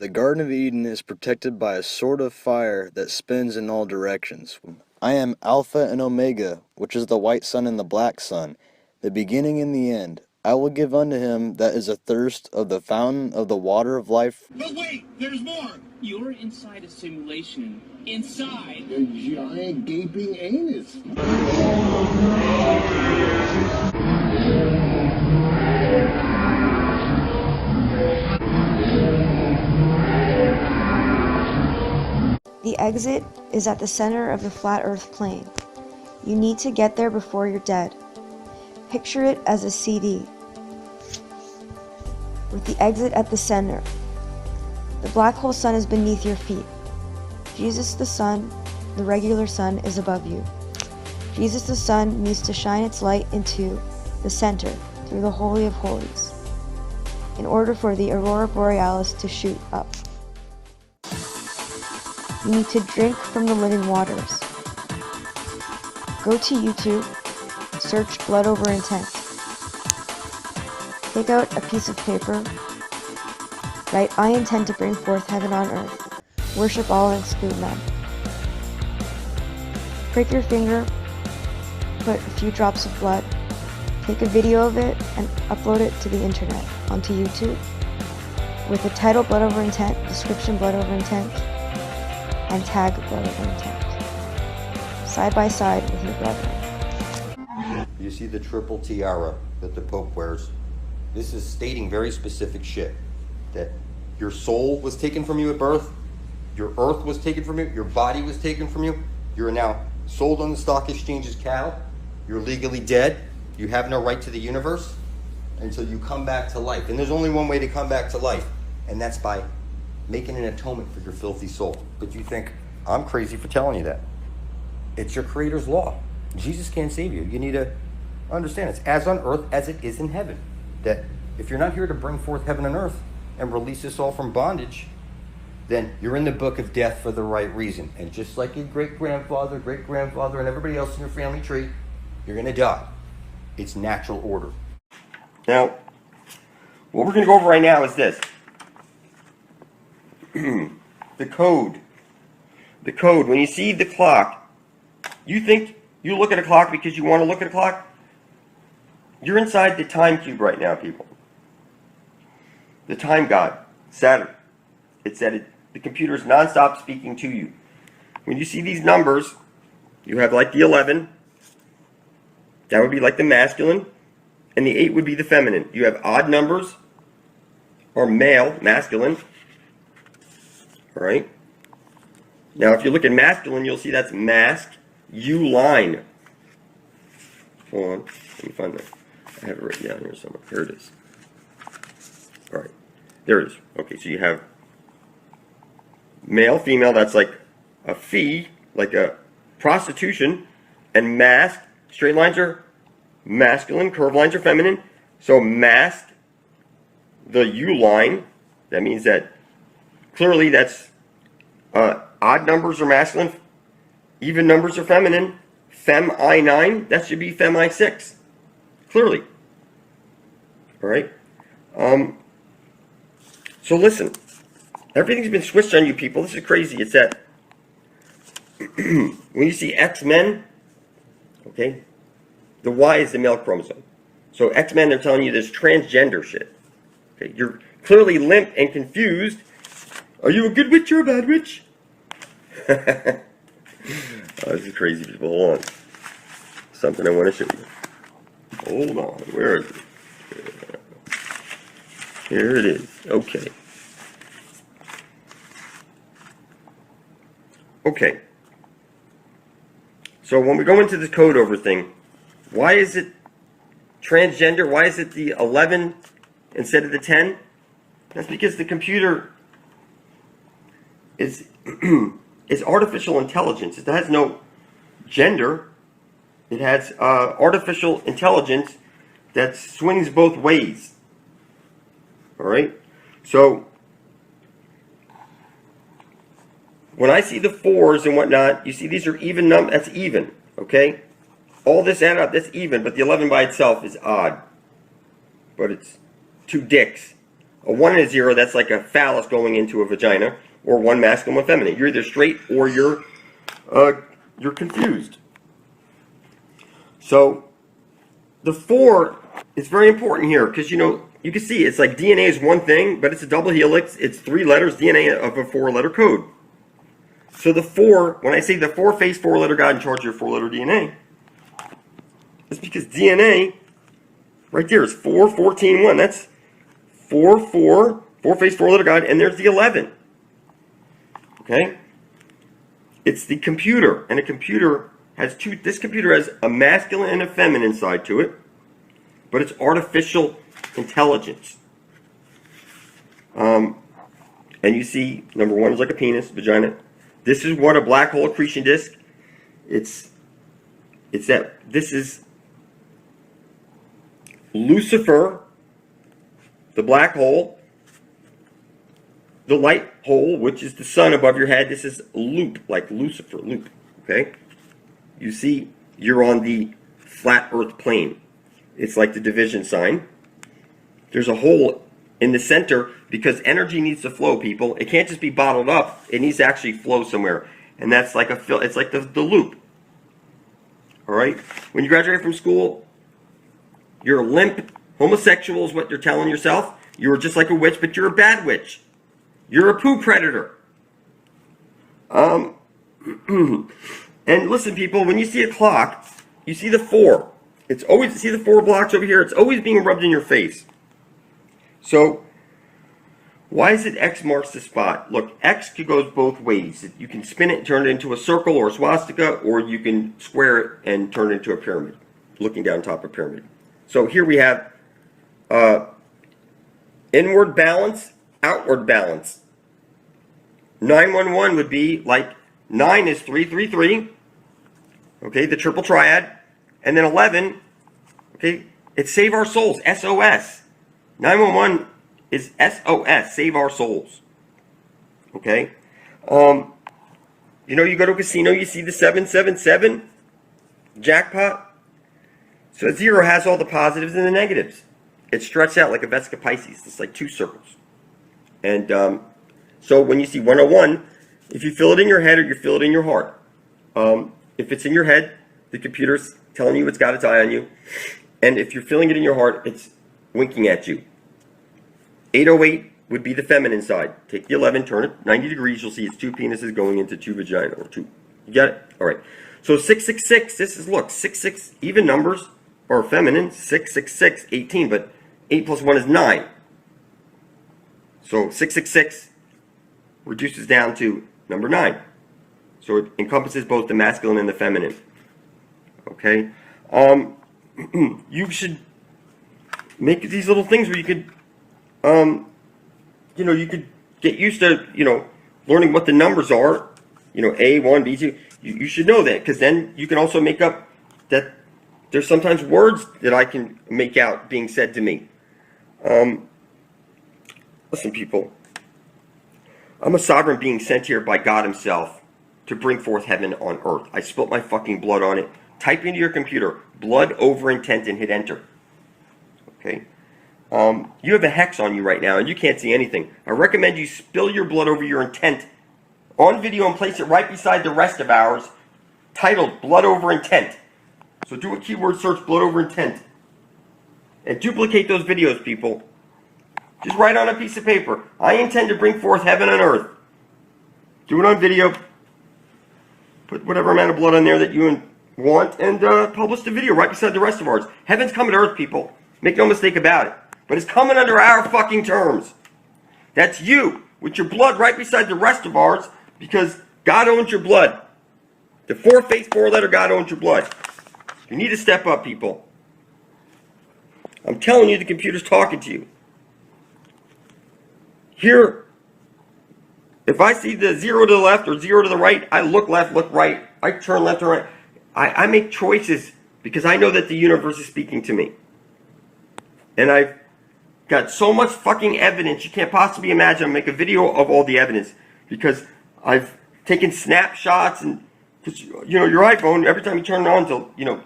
The Garden of Eden is protected by a sword of fire that spins in all directions. I am Alpha and Omega, which is the white sun and the black sun, the beginning and the end. I will give unto him that is athirst of the fountain of the water of life. But wait, there's more! You're inside a simulation. Inside! A giant gaping anus. The exit is at the center of the flat earth plane. You need to get there before you're dead. Picture it as a CD, with the exit at the center. The black hole sun is beneath your feet. Jesus the sun, the regular sun, is above you. Jesus the sun needs to shine its light into the center through the Holy of Holies in order for the aurora borealis to shoot up. You need to drink from the living waters. Go to YouTube, search blood over intent. Take out a piece of paper, write, I intend to bring forth heaven on earth, worship all and exclude none. Prick your finger, put a few drops of blood, take a video of it and upload it to the internet, onto YouTube, with the title blood over intent, description blood over intent, and tag blood over intent, side by side with your brethren. You see the triple tiara that the Pope wears? This is stating very specific shit. That your soul was taken from you at birth, your earth was taken from you, your body was taken from you, you're now sold on the stock exchange as cattle, you're legally dead, you have no right to the universe until you come back to life. And there's only one way to come back to life, and that's by making an atonement for your filthy soul. But you think, I'm crazy for telling you that. It's your Creator's law. Jesus can't save you. You need to understand it's as on earth as it is in heaven. That if you're not here to bring forth heaven and earth and release us all from bondage, then you're in the book of death for the right reason. And just like your great-grandfather, and everybody else in your family tree, you're going to die. It's natural order. Now, what we're going to go over right now is this. The code. The code. When you see the clock, you think you look at a clock because you want to look at a clock? You're inside the time cube right now, people. The time god, Saturn. It's that the computer is nonstop speaking to you. When you see these numbers, you have like the 11. That would be like the masculine. And the 8 would be the feminine. You have odd numbers, or male, masculine. All right. Now, if you look at masculine, you'll see that's mask, U-line. Hold on. Let me find that. I have it written down here somewhere. Here it is. All right. There it is. Okay, so you have male, female. That's like a fee, like a prostitution. And mask, straight lines are masculine, curved lines are feminine. So mask, the U-line, that means that clearly that's odd numbers are masculine, even numbers are feminine. Fem I9, that should be Fem I6. Clearly. All right? So listen. Everything's been switched on you people. This is crazy. It's that when you see X-Men, okay, the Y is the male chromosome. So X-Men, they're telling you this transgender shit. Okay, you're clearly limp and confused. Are you a good witch or a bad witch? Oh, this is crazy, people. Hold on. Something I want to show you. Hold on. Where is it? Here it is. Okay. Okay. So when we go into this code over thing, why is it transgender? Why is it the 11 instead of the 10? That's because the computer is artificial intelligence. It has no gender. It has artificial intelligence that swings both ways. All right? So when I see the 4s and whatnot, you see these are even numbers. That's even, okay? All this added up, that's even, but the 11 by itself is odd. But it's two dicks. A 1 and a 0, that's like a phallus going into a vagina, or one masculine, one feminine. You're either straight or you're confused. So the 4 is very important here because, you can see it's like DNA is one thing, but it's a double helix. It's 3 letters, DNA of a 4-letter code. So the 4, when I say the 4-faced 4-letter God in charge of your 4-letter DNA, it's because DNA right there is 4, 14, 1. That's 4-faced 4-letter God, and there's the 11. Okay? It's the computer, and a computer has this computer has a masculine and a feminine side to it, but it's artificial intelligence. And you see, number 1 is like a penis, vagina. This is what a black hole accretion disk. It's that this is Lucifer, the black hole, the light hole, which is the sun above your head. This is loop, like Lucifer, loop. Okay? You see, you're on the flat earth plane. It's like the division sign. There's a hole in the center because energy needs to flow, people. It can't just be bottled up. It needs to actually flow somewhere. And that's like it's like the loop. All right? When you graduate from school, you're limp. Homosexual is what you're telling yourself. You're just like a witch, but you're a bad witch. You're a poo predator. And listen, people, when you see a clock, you see the 4. It's always, see the 4 blocks over here? It's always being rubbed in your face. So, why is it X marks the spot? Look, X goes both ways. You can spin it and turn it into a circle or a swastika, or you can square it and turn it into a pyramid, looking down top of a pyramid. So here we have inward balance, outward balance. 911 would be like 9 is 333, okay, the triple triad, and then 11, okay, it's save our souls, SOS. 911 is SOS, save our souls, okay. You go to a casino, you see the 777 jackpot. So a 0 has all the positives and the negatives. It's stretched out like a Vesica Pisces. It's like 2 circles. And so when you see 101, if you feel it in your head or you feel it in your heart, if it's in your head, the computer's telling you it's got its eye on you. And if you're feeling it in your heart, it's winking at you. 808 would be the feminine side. Take the 11, turn it 90 degrees. You'll see it's 2 penises going into 2 vagina. Or 2. You got it? All right. So 666, this is, look, 66, even numbers are feminine. 666, 18, but 8 plus 1 is 9. So 666 reduces down to number 9. So it encompasses both the masculine and the feminine. Okay? You should make these little things where you could, you could get used to, learning what the numbers are. A1, B2. You should know that, because then you can also make up that there's sometimes words that I can make out being said to me. Listen, people. I'm a sovereign being sent here by God himself to bring forth heaven on earth. I spilt my fucking blood on it. Type into your computer, blood over intent, and hit enter. Okay? You have a hex on you right now, and you can't see anything. I recommend you spill your blood over your intent on video and place it right beside the rest of ours, titled Blood Over Intent. So do a keyword search, Blood Over Intent. And duplicate those videos, people. Just write on a piece of paper, I intend to bring forth heaven on earth. Do it on video. Put whatever amount of blood on there that you want, and publish the video right beside the rest of ours. Heaven's coming to earth, people. Make no mistake about it. But it's coming under our fucking terms. That's you, with your blood right beside the rest of ours, because God owns your blood. The 4-faced 4-letter God owns your blood. You need to step up, people. I'm telling you, the computer's talking to you. Here, if I see the 0 to the left or 0 to the right, I look left, look right. I turn left or right. I make choices because I know that the universe is speaking to me. And I've got so much fucking evidence you can't possibly imagine. I'll make a video of all the evidence because I've taken snapshots, and because your iPhone, every time you turn it on to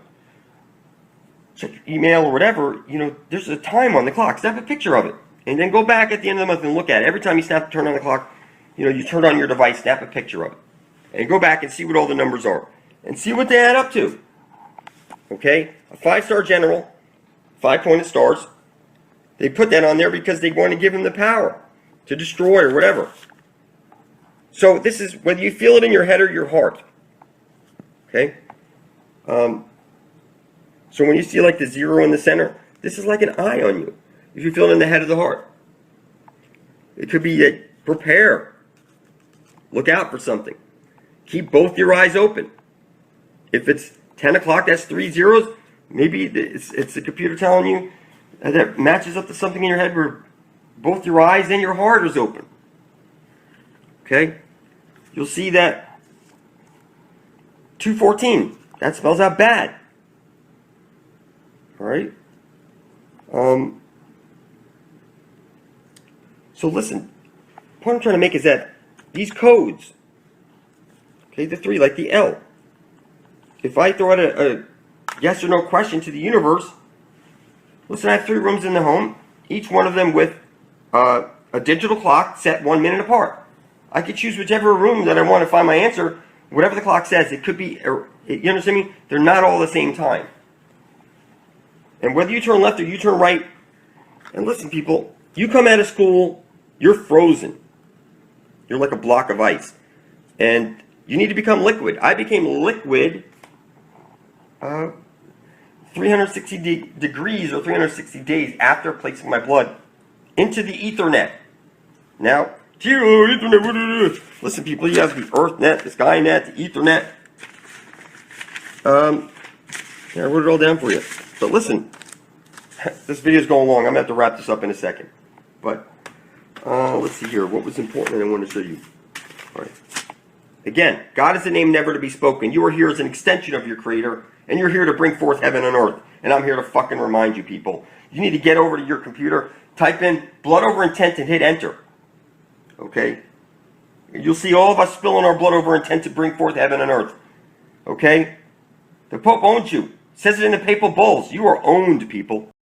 check your email or whatever, there's a time on the clock. Snap a picture of it. And then go back at the end of the month and look at it. Every time you snap to turn on the clock, you turn on your device, snap a picture of it. And go back and see what all the numbers are. And see what they add up to. Okay? A 5-star general, 5-pointed stars. They put that on there because they want to give him the power to destroy or whatever. So this is whether you feel it in your head or your heart. Okay? So when you see like the 0 in the center, this is like an eye on you. If you feel it in the head of the heart. It could be that prepare. Look out for something. Keep both your eyes open. If it's 10 o'clock, that's 3 zeros. Maybe it's the computer telling you that matches up to something in your head where both your eyes and your heart is open. Okay? You'll see that 214. That spells out bad. All right? So listen, the point I'm trying to make is that these codes, okay, the 3, like the L, if I throw out a yes or no question to the universe, listen, I have 3 rooms in the home, each one of them with a digital clock set 1 minute apart. I could choose whichever room that I want to find my answer, whatever the clock says. It could be, you understand me? They're not all the same time. And whether you turn left or you turn right, and listen, people, you come out of school, you're frozen. You're like a block of ice. And you need to become liquid. I became liquid 360 degrees or 360 days after placing my blood into the Ethernet. Now, Ethernet, listen, people, you have the EarthNet, the SkyNet, the Ethernet. I wrote it all down for you. But listen, this video is going long. I'm going to have to wrap this up in a second. But let's see here. What was important that I want to show you? All right. Again, God is a name never to be spoken. You are here as an extension of your Creator, and you're here to bring forth heaven and earth. And I'm here to fucking remind you, people. You need to get over to your computer, type in blood over intent, and hit enter. Okay? You'll see all of us spilling our blood over intent to bring forth heaven and earth. Okay? The Pope owns you. Says it in the papal bulls. You are owned, people.